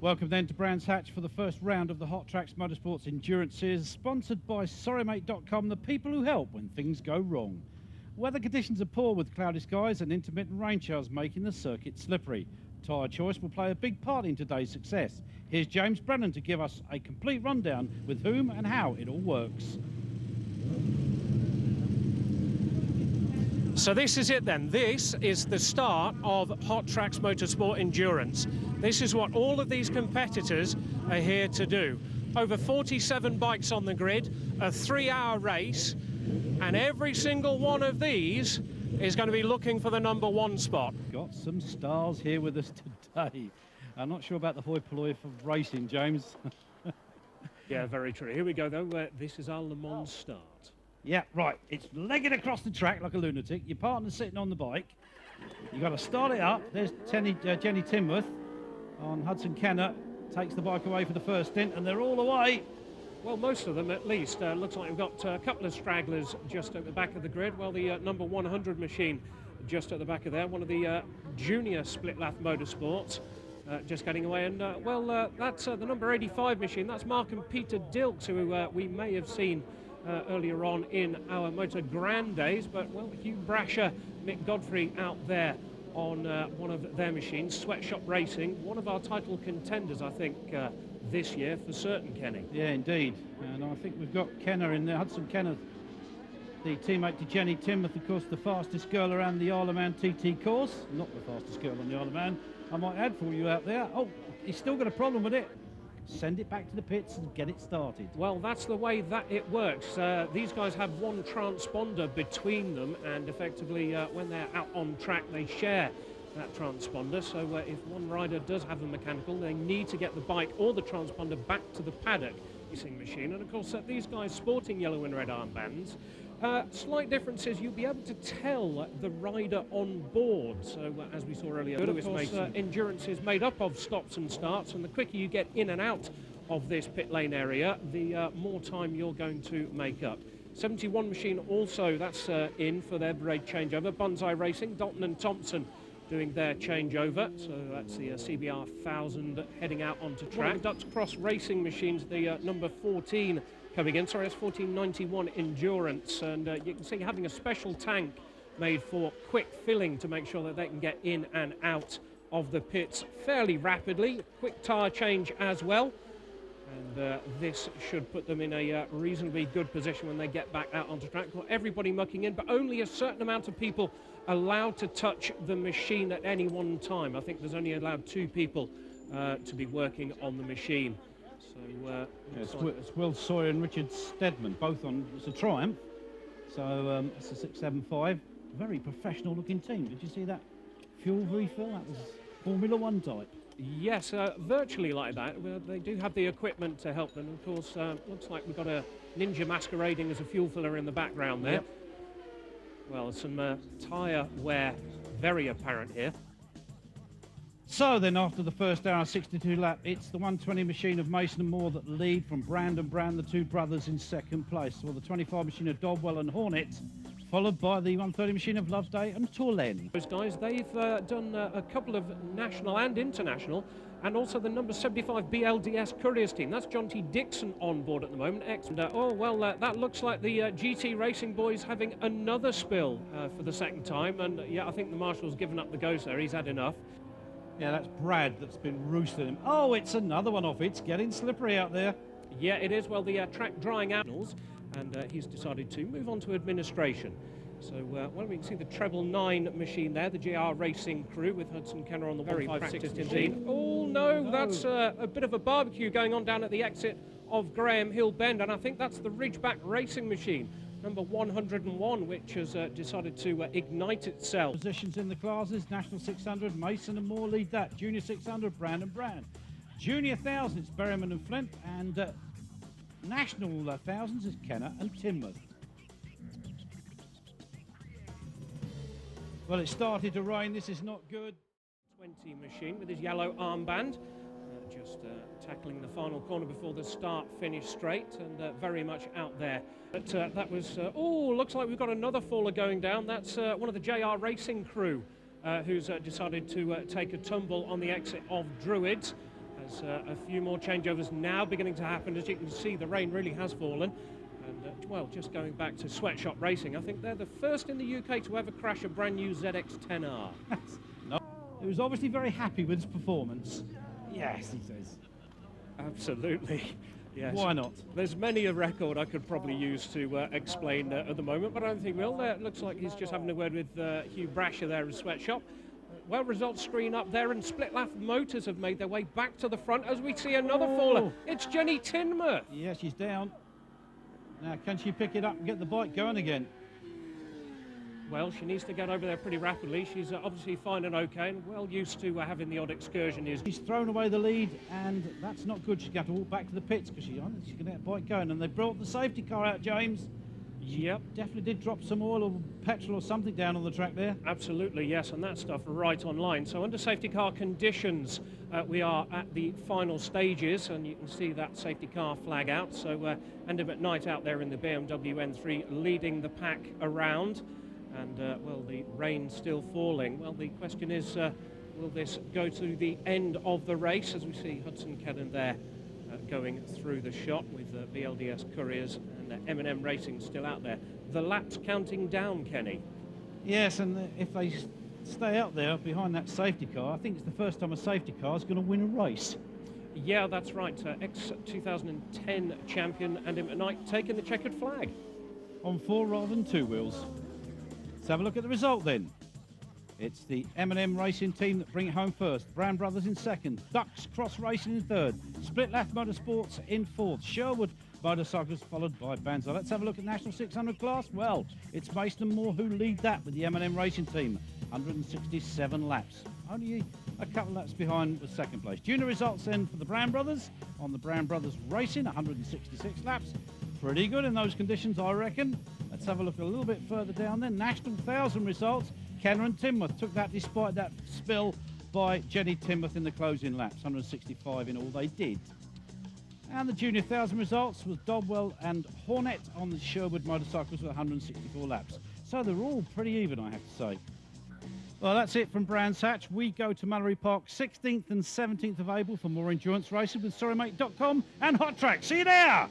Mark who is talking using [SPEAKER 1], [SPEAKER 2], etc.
[SPEAKER 1] Welcome then to Brands Hatch for the first round of the Hottrax Motorsports Endurance Series, sponsored by Sorrymate.com, the people who help when things go wrong. Weather conditions are poor with cloudy skies and intermittent rain showers making the circuit slippery. Tyre choice will play a big part in today's success. Here's James Brennan to give us a complete rundown with whom and how it all works.
[SPEAKER 2] So this is it then. This is the start of Hottrax Motorsport Endurance. This is what all of these competitors are here to do. Over 47 bikes on the grid, a 3-hour race, and every single one of these is going to be looking for the #1 spot.
[SPEAKER 1] Got some stars here with us today. I'm not sure about the hoi polloi of racing, James.
[SPEAKER 2] Yeah, very true. Here we go, though. This is our Le Mans start.
[SPEAKER 1] Yeah, right. It's legging across the track like a lunatic. Your partner's sitting on the bike. You've got to start it up. There's Jenny Timworth on Hudson Kenner. Takes the bike away for the first stint, and they're all away.
[SPEAKER 2] Well, most of them at least. Looks like we've got a couple of stragglers just at the back of the grid, while the number 100 machine just at the back of there. One of the junior split lath motorsports just getting away. And, that's the number 85 machine. That's Mark and Peter Dilks, who we may have seen earlier on in our Motor Grand days, but well, Hugh Brasher, Mick Godfrey out there on one of their machines, Sweatshop Racing, one of our title contenders, I think, this year for certain, Kenny.
[SPEAKER 1] Yeah, indeed. And I think we've got Kenner in there, Hudson Kenner, the teammate to Jenny Timworth, of course, the fastest girl around the Isle of Man TT course. Not the fastest girl on the Isle of Man, I might add for you out there. Oh, he's still got a problem with it. Send it back to the pits and get it started.
[SPEAKER 2] Well, that's the way that it works. These guys have one transponder between them, and effectively when they're out on track they share that transponder. So if one rider does have a mechanical, they need to get the bike or the transponder back to the paddock racing machine. And of course these guys sporting yellow and red armbands. Slight difference is you'll be able to tell the rider on board. So as we saw earlier, of course, endurance is made up of stops and starts, and the quicker you get in and out of this pit lane area, the more time you're going to make up. 71 machine also, that's in for their parade changeover. Banzai Racing, Dalton and Thompson doing their changeover. So that's the CBR 1000 heading out onto track. Dutch Cross Racing machines, the number 14 coming in. Sorry, it's 1491 Endurance, and you can see having a special tank made for quick filling to make sure that they can get in and out of the pits fairly rapidly. Quick tyre change as well, and this should put them in a reasonably good position when they get back out onto track. Got everybody mucking in, but only a certain amount of people allowed to touch the machine at any one time. I think there's only allowed 2 people to be working on the machine. So
[SPEAKER 1] it's Will Sawyer and Richard Stedman, both on, it's a Triumph, so it's a 675. Very professional looking team. Did you see that fuel refill? That was Formula 1 type.
[SPEAKER 2] Yes, virtually like that. Well, they do have the equipment to help them. Of course, looks like we've got a Ninja masquerading as a fuel filler in the background there. Yep. Well, some tyre wear very apparent here.
[SPEAKER 1] So then after the first hour, 62 lap, it's the 120 machine of Mason and Moore that lead from Brand and Brand, the 2 brothers in second place. Well, the 25 machine of Dodwell and Hornet, followed by the 130 machine of Loveday and Torlen.
[SPEAKER 2] Those guys, they've done a couple of national and international, and also the number 75 BLDS Couriers team. That's John T. Dixon on board at the moment. That looks like the GT Racing boys having another spill for the second time. And yeah, I think the marshal's given up the ghost there. He's had enough.
[SPEAKER 1] Yeah, that's Brad that's been roosting him. Oh, it's another one off. It's getting slippery out there.
[SPEAKER 2] Yeah, it is. Well, the track drying out, and he's decided to move on to administration. So, well, we can see the treble 9 machine there, the GR Racing crew with Hudson Kenner on the very practiced indeed. Oh, no, that's a bit of a barbecue going on down at the exit of Graham Hill Bend, and I think that's the Ridgeback Racing machine, number 101, which has decided to ignite itself.
[SPEAKER 1] Positions in the classes, National 600, Mason and Moore lead that. Junior 600, Brand and Brand. Junior 1000, it's Berryman and Flint, and National 1000s is Kenner and Timworth. Well, it started to rain. This is not good.
[SPEAKER 2] 20 machine with his yellow armband, just tackling the final corner before the start finish straight, and very much out there. But that was, looks like we've got another faller going down. That's one of the JR Racing crew who's decided to take a tumble on the exit of Druids, There's a few more changeovers now beginning to happen. As you can see, the rain really has fallen. And, well, just going back to Sweatshop Racing, I think they're the first in the UK to ever crash a brand new ZX-10R.
[SPEAKER 1] No. He was obviously very happy with his performance. Yes, he says.
[SPEAKER 2] Absolutely. Yes.
[SPEAKER 1] Why not?
[SPEAKER 2] There's many a record I could probably use to explain at the moment, but I don't think we'll. It looks like he's just having a word with Hugh Brasher there in Sweatshop. Well, results screen up there, and Split Laugh Motors have made their way back to the front as we see another faller. It's Jenny Tinmouth.
[SPEAKER 1] Yeah, she's down. Now, can she pick it up and get the bike going again?
[SPEAKER 2] Well, she needs to get over there pretty rapidly. She's obviously fine and okay and well used to having the odd excursion.
[SPEAKER 1] She's thrown away the lead, and that's not good. She's got to walk back to the pits because she's going to get that bike going. And they brought the safety car out, James.
[SPEAKER 2] Yep.
[SPEAKER 1] Definitely did drop some oil or petrol or something down on the track there.
[SPEAKER 2] Absolutely, yes, and that stuff right online. So under safety car conditions, we are at the final stages, and you can see that safety car flag out. So Andy McKnight out there in the BMW M3 leading the pack around. And, well, the rain still falling. Well, the question is, will this go to the end of the race? As we see Hudson Kedden there going through the shot with BLDS Couriers and M&M Racing still out there. The laps counting down, Kenny.
[SPEAKER 1] Yes, and if they stay out there behind that safety car, I think it's the first time a safety car is going to win a race.
[SPEAKER 2] Yeah, that's right. Ex-2010 champion Andy McKnight taking the checkered flag.
[SPEAKER 1] On 4 rather than 2 wheels. Let's have a look at the result then. It's the M&M Racing team that bring it home first. Brown Brothers in second. Ducks Cross Racing in third. Split Laugh Motorsports in fourth. Sherwood Motorcycles followed by Banzai. Let's have a look at National 600 class. Well, it's Mason and Moore who lead that with the M&M Racing team. 167 laps. Only a couple laps behind the second place. Junior results then for the Brown Brothers. On the Brown Brothers Racing, 166 laps. Pretty good in those conditions, I reckon. Let's have a look a little bit further down then. National 1000 results. Kenner and Tinmouth took that despite that spill by Jenny Tinmouth in the closing laps. 165 in all they did. And the Junior 1000 results was Dobwell and Hornet on the Sherwood Motorcycles with 164 laps. So they're all pretty even, I have to say. Well, that's it from Brands Hatch. We go to Mallory Park 16th and 17th of April for more endurance racing with SorryMate.com and Hottrax. See you there!